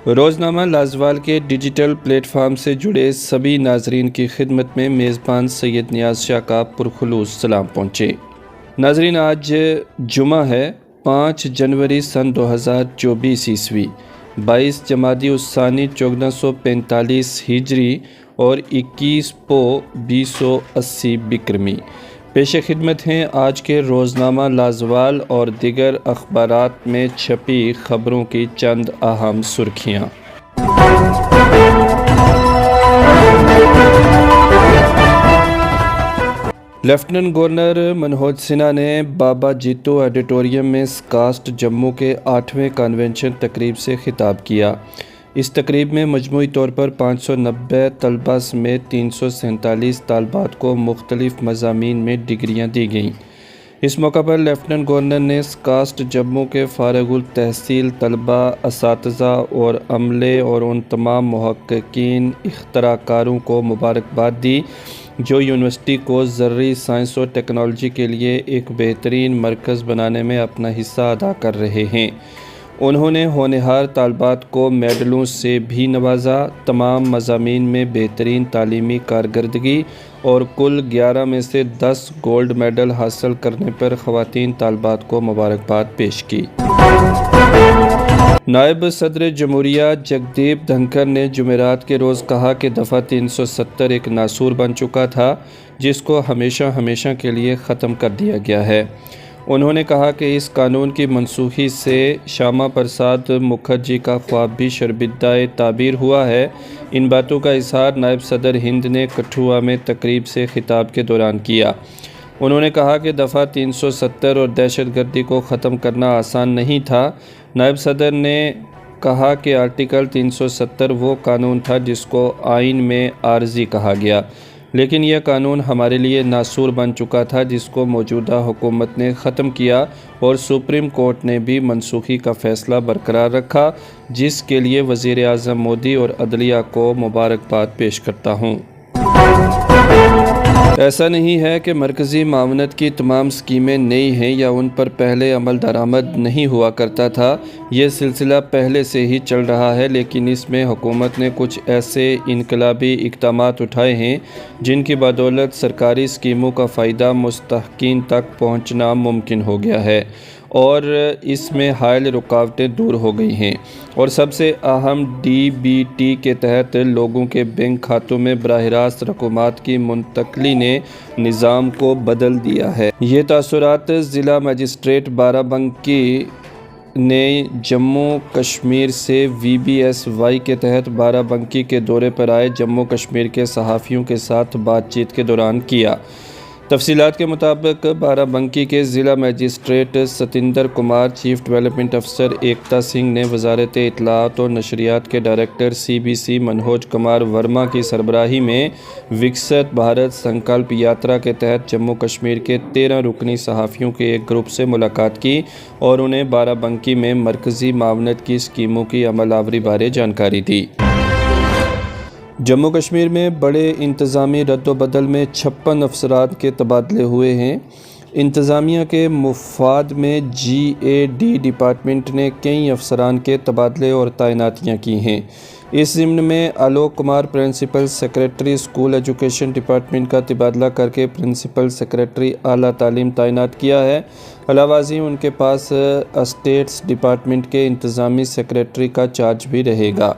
रोज़नामा लाजवाल के digital platform से जुड़े सभी नाजरीन की खिदमत में मेज़बान सैयद नियाज़ शाह का पुरखुलूस सलाम पहुँचे। नाजरीन, आज जुमा है 5 जनवरी सन 2024 ईस्वी, 22 जमादी उस्सानी 1445 हिजरी और 21 पो 2080 बिक्रमी। पेश खिदमत हैं आज के रोज़नामा लाजवाल और दिगर अखबारात में छपी खबरों की चंद अहम सुर्खियाँ। लेफ्टिनेंट गवर्नर मनोज सिन्हा ने बाबा जीतो ऑडिटोरियम में स्कास्ट जम्मू के 8वें कन्वेंशन तकरीब से खिताब किया। इस तकरीब में मजमूई तौर पर 590 तलबा समेत 347 तालबात को मुख्तलिफ मज़ामीन में डिग्रियाँ दी गईं। इस मौका पर लेफ्टिनेंट गवर्नर ने स्कास्ट जम्मू के फारगुल तहसील तलबा, असातिज़ा और अमले और उन तमाम मुहक्किकीन इख्तराकारों को मुबारकबाद दी जो यूनिवर्सिटी को ज़र्री साइंस और टेक्नोलॉजी के लिए एक बेहतरीन मरकज़ बनाने में अपना हिस्सा अदा कर रहे हैं। उन्होंने होनहार तालबात को मेडलों से भी नवाजा। तमाम मज़ामीन में बेहतरीन तालीमी कारकर्दगी और कुल 11 में से 10 गोल्ड मेडल हासिल करने पर ख़वातीन तालबात को मुबारकबाद पेश की। नायब सदर जमहूरिया जगदीप धनखड़ ने जुमेरात के रोज़ कहा कि दफ़ा 370 एक नासूर बन चुका था जिसको हमेशा हमेशा के लिए ख़त्म कर दिया गया है। उन्होंने कहा कि इस कानून की मनसूखी से श्यामा प्रसाद मुखर्जी का ख्वाब भी शर्मिंदा ताबीर हुआ है। इन बातों का इजहार नायब सदर हिंद ने कठुआ में तकरीब से खिताब के दौरान किया। उन्होंने कहा कि दफ़ा 370 और दहशतगर्दी को ख़त्म करना आसान नहीं था। नायब सदर ने कहा कि आर्टिकल 370 वो कानून था जिसको आइन में आर्जी कहा गया, लेकिन यह कानून हमारे लिए नासूर बन चुका था जिसको मौजूदा हुकूमत ने ख़त्म किया और सुप्रीम कोर्ट ने भी मनसूखी का फ़ैसला बरकरार रखा, जिसके लिए वज़ीर आज़म मोदी और अदलिया को मुबारकबाद पेश करता हूँ। ऐसा नहीं है कि मरकज़ी मामनत की तमाम स्कीमें नई हैं या उन पर पहले अमल दरामद नहीं हुआ करता था। ये सिलसिला पहले से ही चल रहा है, लेकिन इसमें हुकूमत ने कुछ ऐसे इनकलाबी इक़दामात उठाए हैं जिनकी बदौलत सरकारी स्कीमों का फ़ायदा मुस्तहक़ीन तक पहुँचना मुमकिन हो गया है और इसमें हायल रुकावटें दूर हो गई हैं। और सबसे अहम DBT के तहत लोगों के बैंक खातों में बराह रास्त रकूमात की मुंतकली ने निज़ाम को बदल दिया है। ये तासुरात ज़िला मजिस्ट्रेट बाराबंकी ने जम्मू कश्मीर से VBSY के तहत बाराबंकी के दौरे पर आए जम्मू कश्मीर के सहाफ़ियों के साथ बातचीत के दौरान किया। तफसीलात के मुताबिक बाराबंकी के ज़िला magistrate Satinder Kumar, chief development अफसर एकता सिंह ने वजारत इत्तलाआत और नशरियात के डायरेक्टर CBC मनोज कुमार वर्मा की सरबराही में विकसित भारत संकल्प यात्रा के तहत जम्मू कश्मीर के 13 रुकनी सहाफ़ियों के एक ग्रुप से मुलाकात की और उन्हें बाराबंकी में मरकज़ी मावनत की स्कीमों की अमलावरी बारे जानकारी दी। जम्मू कश्मीर में बड़े इंतज़ामी रद्द-व-बदल में 56 अफसरात के तबादले हुए हैं। इंतज़ामिया के मुफाद में GAD डिपार्टमेंट ने कई अफसरान के तबादले और तैनातियाँ की हैं। इस ज़िम्न में Alok Kumar principal secretary school education department का तबादला करके प्रिंसिपल सेक्रेटरी आला तालीम तैनात किया है। अलावाज़ी उनके पास स्टेट्स डिपार्टमेंट के इंतज़ामी सेक्रेटरी का चार्ज भी रहेगा।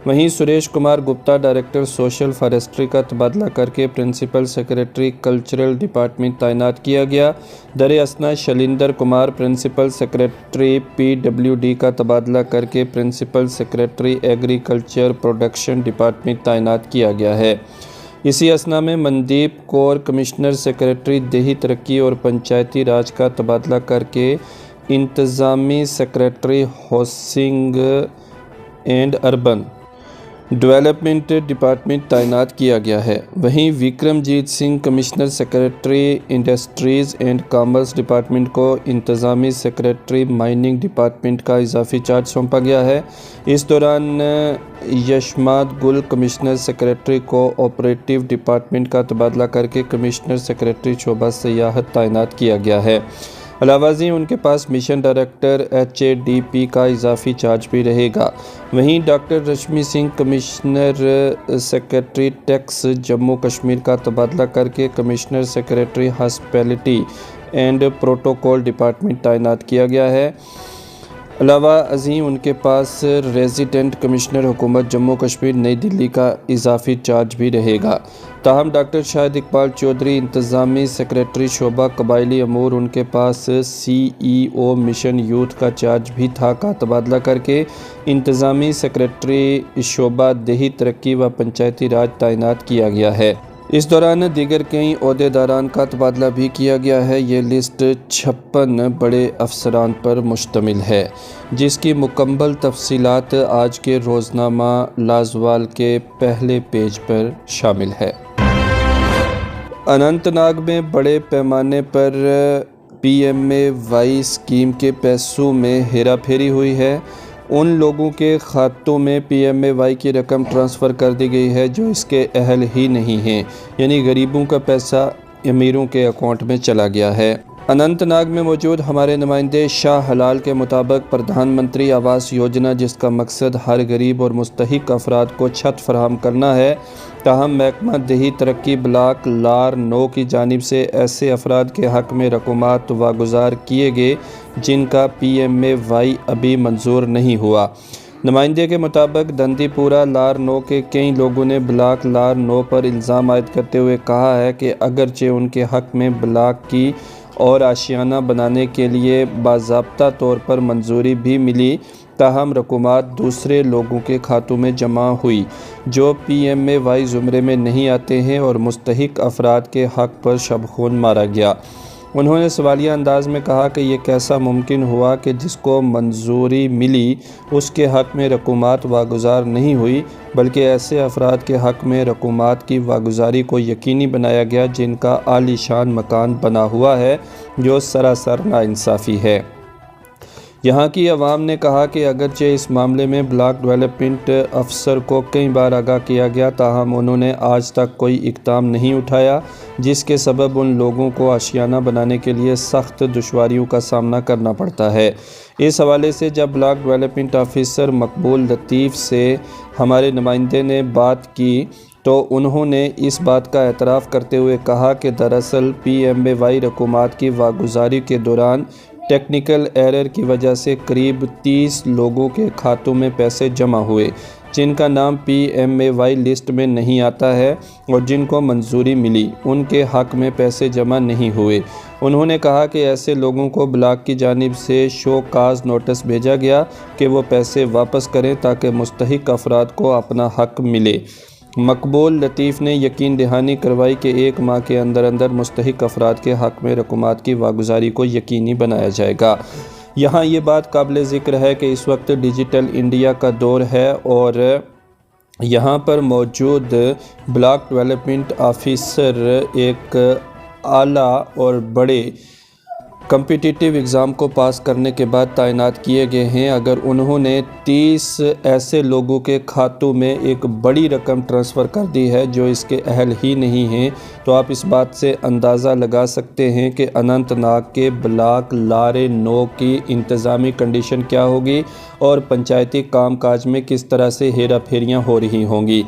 वहीं Suresh Kumar Gupta director social forestry का तबादला करके प्रिंसिपल सेक्रेटरी कल्चरल डिपार्टमेंट तैनात किया गया। दर असना Shalinder Kumar principal secretary PWD का तबादला करके principal secretary agriculture production department तैनात किया गया है। इसी असना में मनदीप कौर कमिश्नर सेक्रेटरी देही तरक्की और पंचायती राज का तबादला करके इंतज़ामी secretary housing and urban development department तैनात किया गया है। वहीं Vikramjeet Singh commissioner secretary industries and commerce department को इंतज़ामी सेक्रेटरी माइनिंग डिपार्टमेंट का इजाफी चार्ज सौंपा गया है। इस दौरान यशमात गुल commissioner secretary co operative department का तबादला करके कमिश्नर सेक्रेटरी शोबा सियाहत तैनात किया गया है। अलावाज़ी उनके पास मिशन डायरेक्टर HADP का इजाफी चार्ज भी रहेगा। वहीं doctor Rashmi Singh commissioner secretary tax Jammu Kashmir का तबादला करके commissioner secretary hospitality and protocol department तैनात किया गया है। अलावा अजीम उनके पास रेजिडेंट कमिश्नर हुकूमत जम्मू कश्मीर नई दिल्ली का इजाफी चार्ज भी रहेगा। ताहम डॉक्टर शाहिद इकबाल चौधरी इंतज़ामी सेक्रेटरी शोबा कबायली अमूर उनके पास CEO मिशन यूथ का चार्ज भी था का तबादला करके इंतज़ामी सेक्रेटरी शोबा देही तरक्की व पंचायती राज तैनात किया गया है। इस दौरान दीगर कई ओहदेदारान का तबादला भी किया गया है। ये लिस्ट 56 बड़े अफसरान पर मुश्तमिल है, जिसकी मुकम्मल तफसीलात आज के रोज़नामा लाजवाल के पहले पेज पर शामिल है। अनंतनाग में बड़े पैमाने पर PMAY स्कीम के पैसों में हेरा फेरी हुई है। उन लोगों के खातों में PMAY की रकम ट्रांसफ़र कर दी गई है जो इसके अहल ही नहीं हैं, यानी गरीबों का पैसा अमीरों के अकाउंट में चला गया है। अनंतनाग में मौजूद हमारे नुमाइंदे शाह हलाल के मुताबिक प्रधानमंत्री आवास योजना, जिसका मकसद हर गरीब और मुस्तहिक अफराद को छत फराहम करना है, ताहम महकमा देही तरक्की ब्लॉक लार 9 की जानिब से ऐसे अफराद के हक़ में रकूमात वागुजार किए गए जिनका PMAY अभी मंजूर नहीं हुआ। नुमाइंदे के मुताबिक दंदीपुरा लार 9 के कई लोगों ने ब्लॉक लार 9 पर इल्ज़ाम आयद करते हुए कहा है कि अगरचे उनके हक़ में ब्लॉक की और आशियाना बनाने के लिए बाज़ाब्ता तौर पर मंजूरी भी मिली, ताहम रकूमात दूसरे लोगों के खातों में जमा हुई जो PMAY ज़ुमरे में नहीं आते हैं और मुस्तहिक अफराद के हक़ पर शब-खून मारा गया। उन्होंने सवालिया अंदाज में कहा कि यह कैसा मुमकिन हुआ कि जिसको मंजूरी मिली उसके हक़ में रकूमात वागुजार नहीं हुई, बल्कि ऐसे अफराद के हक़ में रकूमात की वागुजारी को यकीनी बनाया गया जिनका आलीशान मकान बना हुआ है, जो सरासर नाइंसाफ़ी है। यहाँ की अवाम ने कहा कि अगरचे इस मामले में ब्लॉक डेवलपमेंट अफसर को कई बार आगाह किया गया, ताहम उन्होंने आज तक कोई इक़दाम नहीं उठाया, जिसके सबब उन लोगों को आशियाना बनाने के लिए सख्त दुश्वारियों का सामना करना पड़ता है। इस हवाले से जब ब्लॉक डेवलपमेंट ऑफिसर मकबूल लतीफ़ से हमारे नुमाइंदे ने बात की तो उन्होंने इस बात का एतराफ़ करते हुए कहा कि दरअसल PMAY रकूमात की वागुजारी के दौरान टेक्निकल एरर की वजह से करीब 30 लोगों के खातों में पैसे जमा हुए जिनका नाम PMAY लिस्ट में नहीं आता है और जिनको मंजूरी मिली उनके हक़ में पैसे जमा नहीं हुए। उन्होंने कहा कि ऐसे लोगों को ब्लॉक की जानिब से शो काज नोटिस भेजा गया कि वो पैसे वापस करें ताकि मुस्तहिक अफराद को अपना हक़ मिले। मकबूल लतीफ़ ने यकीन दहानी करवाई कि 1 माह के अंदर अंदर मुस्तहिक अफराद के हक़ में रकूमात की वागुजारी को यकीनी बनाया जाएगा। यहाँ ये बात काबिल ज़िक्र है कि इस वक्त डिजिटल इंडिया का दौर है और यहाँ पर मौजूद ब्लॉक डेवलपमेंट ऑफिसर एक आला और बड़े कम्पिटिटिव एग्ज़ाम को पास करने के बाद तैनात किए गए हैं। अगर उन्होंने 30 ऐसे लोगों के खातों में एक बड़ी रकम ट्रांसफ़र कर दी है जो इसके अहल ही नहीं हैं, तो आप इस बात से अंदाज़ा लगा सकते हैं कि अनंतनाग के ब्लॉक लारे 9 की इंतज़ामी कंडीशन क्या होगी और पंचायती कामकाज में किस तरह से हेरा फेरियाँ हो रही होंगी।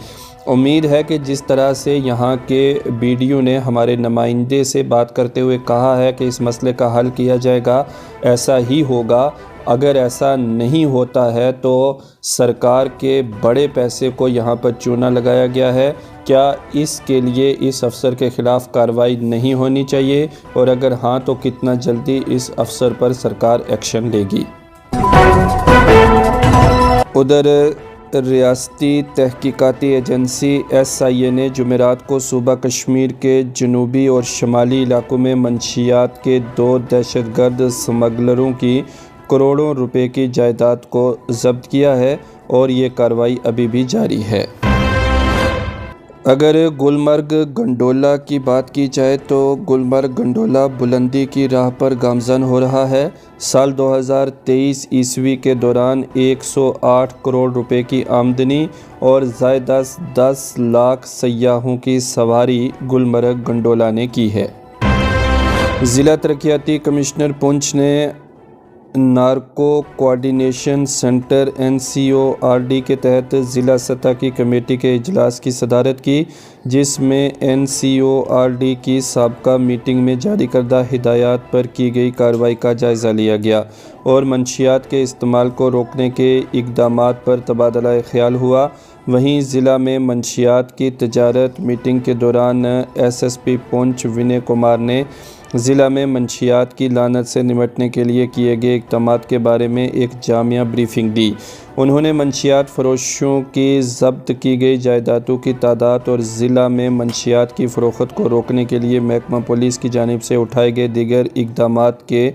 उम्मीद है कि जिस तरह से यहाँ के BDO ने हमारे नुमाइंदे से बात करते हुए कहा है कि इस मसले का हल किया जाएगा, ऐसा ही होगा। अगर ऐसा नहीं होता है तो सरकार के बड़े पैसे को यहाँ पर चूना लगाया गया है, क्या इसके लिए इस अफसर के ख़िलाफ़ कार्रवाई नहीं होनी चाहिए और अगर हाँ तो कितना जल्दी इस अफसर पर सरकार एक्शन लेगी। उधर रियासती तहकीकाती एजेंसी SIA ने जुमेरात को सूबा कश्मीर के जनूबी और शुमाली इलाकों में मंशियात के 2 दहशतगर्द स्मगलरों की करोड़ों रुपए की जायदाद को ज़ब्त किया है और ये कार्रवाई अभी भी जारी है। अगर गुलमर्ग गंडोला की बात की जाए तो गुलमर्ग गंडोला बुलंदी की राह पर गामज़न हो रहा है। साल 2023 ईस्वी के दौरान 108 करोड़ रुपए की आमदनी और ज़ायदा 10 लाख सयाहों की सवारी गुलमर्ग गंडोला ने की है। ज़िला तरक्याती कमिश्नर पुंछ ने नार्को कोऑर्डिनेशन सेंटर NCORD के तहत ज़िला सतह की कमेटी के इजलास की सदारत की, जिसमें NCORD की साबका मीटिंग में जारी करदा हिदायत पर की गई कार्रवाई का जायज़ा लिया गया और मंशियात के इस्तेमाल को रोकने के इक़दामात पर तबादला ख्याल हुआ। वहीं ज़िला में मंशियात की तजारत मीटिंग के दौरान SSP पुंछ विनय कुमार ने ज़िला में मंशियात की लानत से निपटने के लिए किए गए इक़दामात के बारे में एक जामिया ब्रीफिंग दी। उन्होंने मंशियात फ़रोशों की ज़ब्त की गई जायदादों की तादाद और ज़िला में मंशियात की फ़रोख्त को रोकने के लिए महकमा पुलिस की जानिब से उठाए गए दीगर इक़दामात के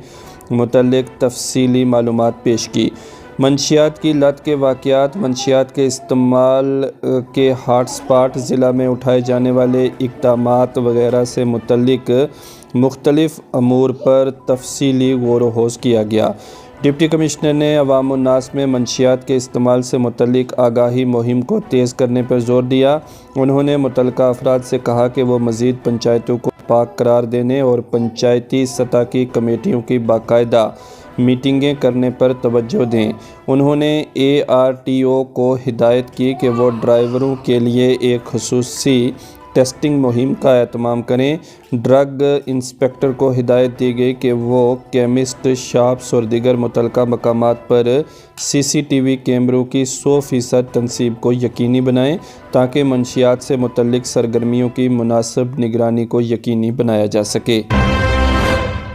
मुतल्लिक़ तफसीली मालूमात पेश की। मंशियात की लत के वाक़यात, मंशियात के इस्तेमाल के हॉट स्पॉट, ज़िला में उठाए जाने वाले इक़दामात वगैरह से मुतल्लिक़ मुख्तलिफ़ अमूर पर तफसीली गौर व होश किया गया। डिप्टी कमिश्नर ने अवाम-उन-नास में मंशियात के इस्तेमाल से मुतल्लिक़ आगाही मुहिम को तेज़ करने पर ज़ोर दिया। उन्होंने मुतल्लिक़ा अफराद से कहा कि वो मज़ीद पंचायतों को पाक करार देने और पंचायती सतह की कमेटियों की बाकायदा मीटिंगें करने पर तवज्जो दें। उन्होंने ARTO को हिदायत की कि वो ड्राइवरों के लिए एक ख़ुसूसी टेस्टिंग मुहिम का एहतमाम करें। ड्रग इंस्पेक्टर को हिदायत दी गई कि वो केमिस्ट शॉप्स और दीगर मुतल्लिक़ा मकामात पर CCTV कैमरों की 100% तनसीब को यकीनी बनाएं ताकि मंशियात से मुतल्लिक़ सरगर्मियों की मुनासिब निगरानी को यकीनी बनाया जा सके।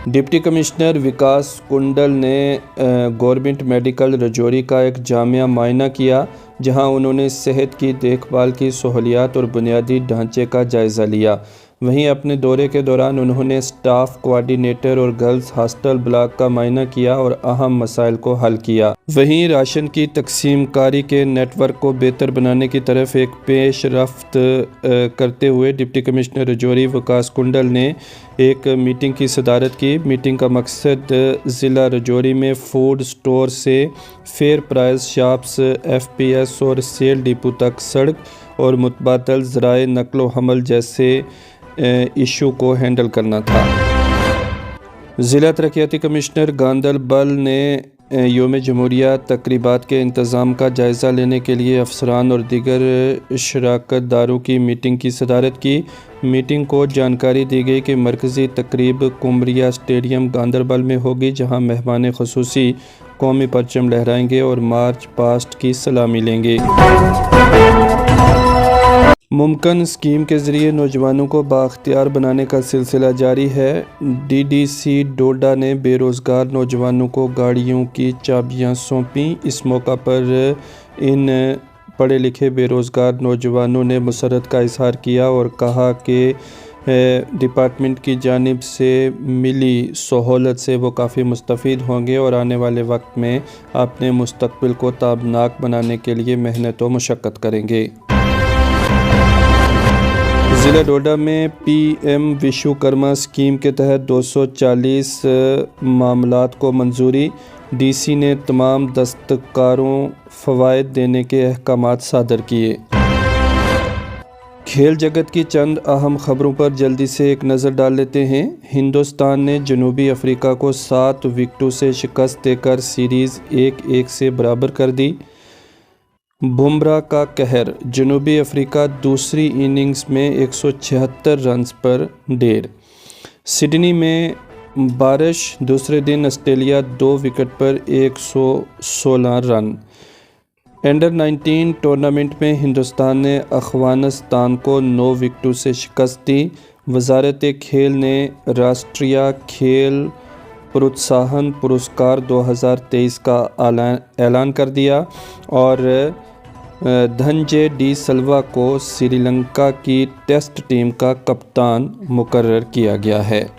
डिप्टी कमिश्नर विकास कुंडल ने गवर्नमेंट मेडिकल रजौरी का एक जामिया मुआयना किया, जहां उन्होंने सेहत की देखभाल की सहूलियात और बुनियादी ढांचे का जायज़ा लिया। वहीं अपने दौरे के दौरान उन्होंने स्टाफ कोऑर्डिनेटर और गर्ल्स हॉस्टल ब्लॉक का मुआयना किया और अहम मसाइल को हल किया। वहीं राशन की तकसीम कारी के नेटवर्क को बेहतर बनाने की तरफ एक पेशरफ्त करते हुए डिप्टी कमिश्नर रजौरी विकास कुंडल ने एक मीटिंग की सदारत की। मीटिंग का मकसद ज़िला रजौरी में फूड स्टोर से फेयर प्राइस शॉप्स, FPS और सेल डिपो तक सड़क और मुतबादल ज़राए नकलो हमल जैसे इशू को हैंडल करना था। ज़िला तरक्याती कमिश्नर गांदरबल ने योम जमहूरिया तकरीबात के इंतज़ाम का जायज़ा लेने के लिए अफसरान और दीगर शराकत दारों की मीटिंग की सदारत की। मीटिंग को जानकारी दी गई कि मरकज़ी तकरीब कुमरिया स्टेडियम गांदरबल में होगी, जहां मेहमान ख़ुसूसी कौमी परचम लहराएंगे और मार्च पास्ट की सलामी लेंगे। मुमकिन स्कीम के ज़रिए नौजवानों को बाख्तियार बनाने का सिलसिला जारी है। DDC डोडा ने बेरोज़गार नौजवानों को गाड़ियों की चाबियां सौंपीं। इस मौका पर इन पढ़े लिखे बेरोज़गार नौजवानों ने मुसरत का इजहार किया और कहा कि डिपार्टमेंट की जानिब से मिली सहूलत से वो काफ़ी मुस्तफ़ीद होंगे और आने वाले वक्त में अपने मुस्तक़बिल को ताबनाक बनाने के लिए मेहनत व मशक्क़त करेंगे। ज़िला डोडा में PM विश्वकर्मा स्कीम के तहत 240 मामलात को मंजूरी। DC ने तमाम दस्तकारों फ़वाइद देने के अहकामात सादर किए। खेल जगत की चंद अहम ख़बरों पर जल्दी से एक नज़र डाल लेते हैं। हिंदुस्तान ने जनूबी अफ्रीका को 7 विकेटों से शिकस्त देकर सीरीज़ 1-1 से बराबर कर दी। बुमराह का कहर, जनूबी अफ्रीका दूसरी इनिंग्स में 176 रन्स पर ढेर। सिडनी में बारिश, दूसरे दिन ऑस्ट्रेलिया 2 विकेट पर 116 रन। अंडर-19 टूर्नामेंट में हिंदुस्तान ने अफ़गानिस्तान को 9 विकेटों से शिकस्त दी। वज़ारत खेल ने राष्ट्रीय खेल प्रोत्साहन पुरस्कार 2023 का ऐलान कर दिया और धनंजय डी सिल्वा को श्रीलंका की टेस्ट टीम का कप्तान मुकर्रर किया गया है।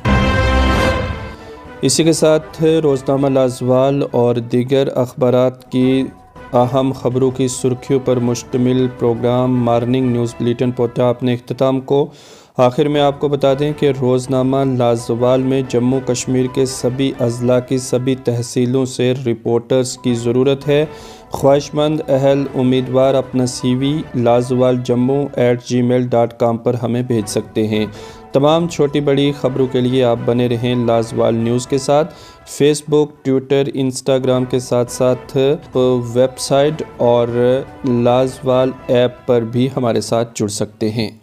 इसी के साथ रोज़नामा लाज़वाल और दीगर अखबारात की अहम ख़बरों की सुर्खियों पर मुश्तमिल प्रोग्राम मॉर्निंग न्यूज़ बुलेटिन पहुंचा अपने इख्तिताम को। आखिर में आपको बता दें कि रोज़नामा लाज़वाल में जम्मू कश्मीर के सभी अज़ला की सभी तहसीलों से रिपोर्टर्स की ज़रूरत है। ख्वाहिशमंद अहल उम्मीदवार अपना CV lazwalJammu@gmail.com पर हमें भेज सकते हैं। तमाम छोटी बड़ी ख़बरों के लिए आप बने रहें लाजवाल न्यूज़ के साथ। फेसबुक, ट्विटर, इंस्टाग्राम के साथ साथ वेबसाइट और लाजवाल ऐप पर भी हमारे साथ जुड़ सकते हैं।